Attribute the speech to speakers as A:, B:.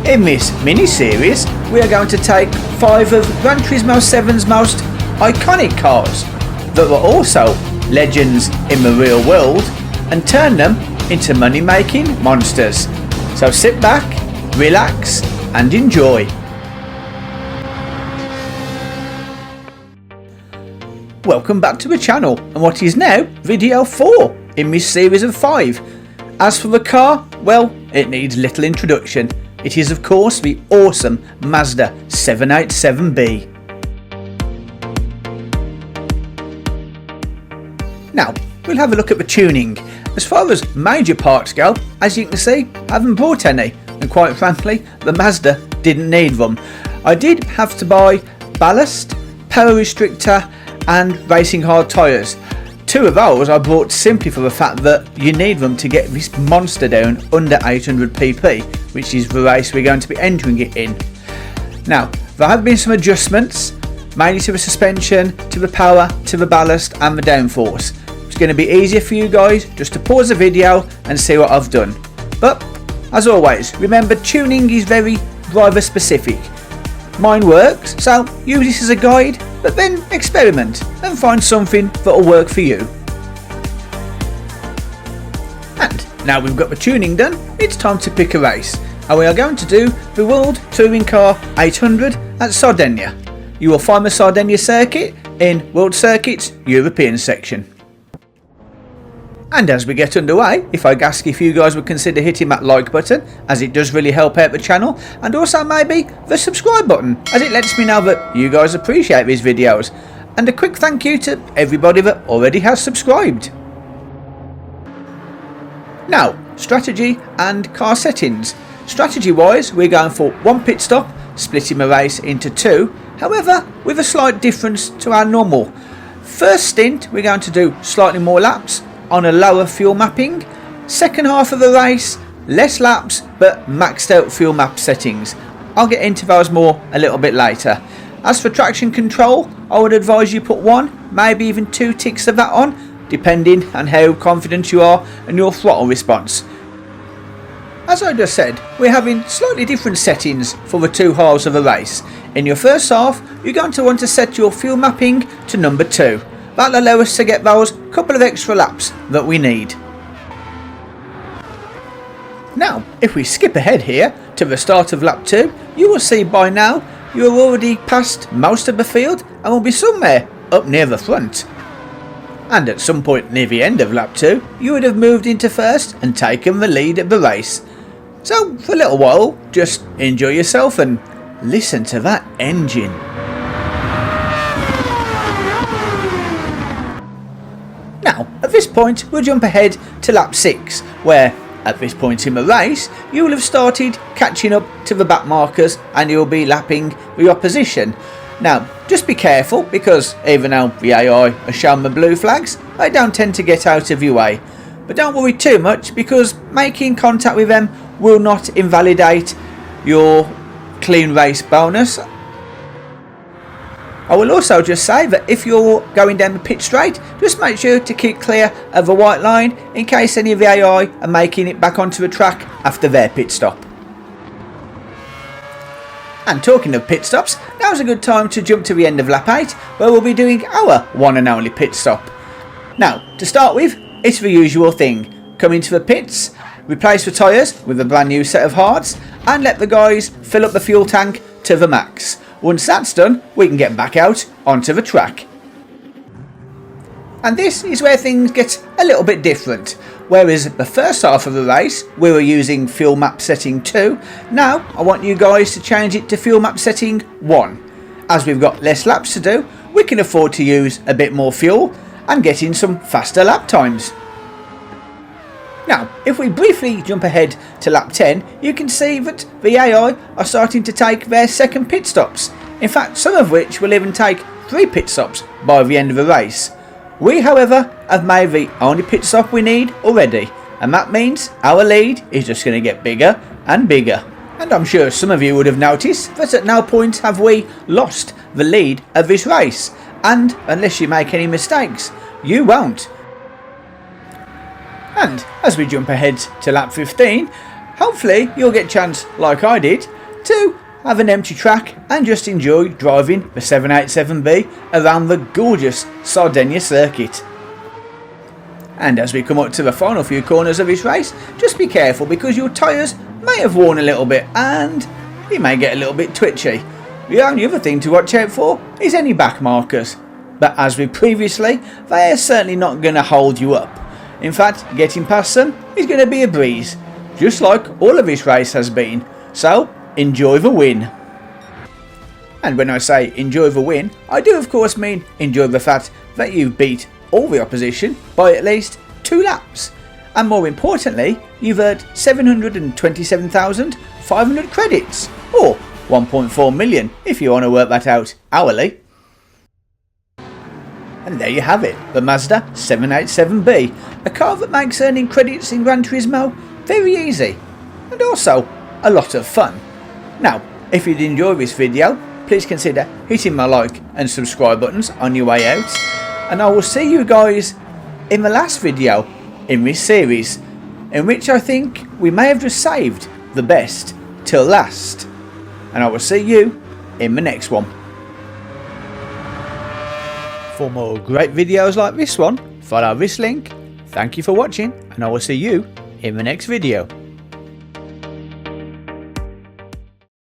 A: In this mini-series, we are going to take 5 of Gran Turismo 7's most iconic cars that were also legends in the real world and turn them into money-making monsters. So sit back, relax and enjoy. Welcome back to the channel and what is now video 4 in this series of 5. As for the car, well, it needs little introduction. It is of course the awesome Mazda 787B. Now, we'll have a look at the tuning. As far as major parts go, as you can see, I haven't bought any, and quite frankly, the Mazda didn't need them. I did have to buy ballast, power restrictor and racing hard tyres. 2 of those I bought simply for the fact that you need them to get this monster down under 800 pp, which is the race we're going to be entering it in. Now, there have been some adjustments, mainly to the suspension, to the power, to the ballast and the downforce. It's going to be easier for you guys just to pause the video and see what I've done. But, as always, remember tuning is very driver specific. Mine works, so use this as a guide, but then experiment and find something that'll work for you. And now we've got the tuning done, it's time to pick a race. And we are going to do the World Touring Car 800 at Sardinia. You will find the Sardinia circuit in World Circuits European section. And as we get underway, if I ask if you guys would consider hitting that like button, as it does really help out the channel, and also maybe the subscribe button, as it lets me know that you guys appreciate these videos. And a quick thank you to everybody that already has subscribed. Now, strategy and car settings. Strategy wise, we're going for 1 pit stop, splitting the race into 2, however with a slight difference to our normal. First stint we're going to do slightly more laps on a lower fuel mapping. Second half of the race, less laps but maxed out fuel map settings. I'll get into those more a little bit later. As for traction control, I would advise you put 1, maybe even 2 ticks of that on, depending on how confident you are and your throttle response. As I just said, we're having slightly different settings for the 2 halves of a race. In your first half, you're going to want to set your fuel mapping to number 2. That'll allow us to get those couple of extra laps that we need. Now, if we skip ahead here to the start of lap 2, you will see by now you are already past most of the field and will be somewhere up near the front. And at some point near the end of lap 2, you would have moved into first and taken the lead at the race. So for a little while, just enjoy yourself and listen to that engine. Now, at this point, we'll jump ahead to lap 6, where, at this point in the race, you will have started catching up to the back markers and you'll be lapping the opposition. Now, just be careful, because even though the AI are showing the blue flags, they don't tend to get out of your way. But don't worry too much, because making contact with them will not invalidate your clean race bonus. I will also just say that if you're going down the pit straight, just make sure to keep clear of the white line in case any of the AI are making it back onto the track after their pit stop. And talking of pit stops, now's a good time to jump to the end of lap 8, where we'll be doing our one and only pit stop. Now, to start with, it's the usual thing. Come into the pits, replace the tyres with a brand new set of hards, and let the guys fill up the fuel tank to the max. Once that's done, we can get back out onto the track. And this is where things get a little bit different. Whereas the first half of the race, we were using fuel map setting 2, now I want you guys to change it to fuel map setting 1. As we've got less laps to do, we can afford to use a bit more fuel and get in some faster lap times. Now, if we briefly jump ahead to lap 10, you can see that the AI are starting to take their second pit stops. In fact, some of which will even take 3 pit stops by the end of the race. We, however, have made the only pit stop we need already, and that means our lead is just going to get bigger and bigger. And I'm sure some of you would have noticed that at no point have we lost the lead of this race, and unless you make any mistakes, you won't. And as we jump ahead to lap 15, hopefully you'll get a chance, like I did, to have an empty track and just enjoy driving the 787B around the gorgeous Sardinia circuit. And as we come up to the final few corners of this race, just be careful because your tyres may have worn a little bit and you may get a little bit twitchy. The only other thing to watch out for is any back markers, but as with previously, they are certainly not going to hold you up. In fact, getting past them is going to be a breeze, just like all of this race has been, so enjoy the win. And when I say enjoy the win, I do of course mean enjoy the fact that you've beat all the opposition by at least 2 laps, and more importantly, you've earned 727,500 credits, or 1.4 million if you want to work that out hourly. And there you have it, the Mazda 787B, a car that makes earning credits in Gran Turismo very easy, and also a lot of fun. Now, if you'd enjoy this video, please consider hitting my like and subscribe buttons on your way out, and I will see you guys in the last video in this series, in which I think we may have just saved the best till last, and I will see you in the next one. For more great videos like this one, follow this link. Thank you for watching, and I will see you in the next video.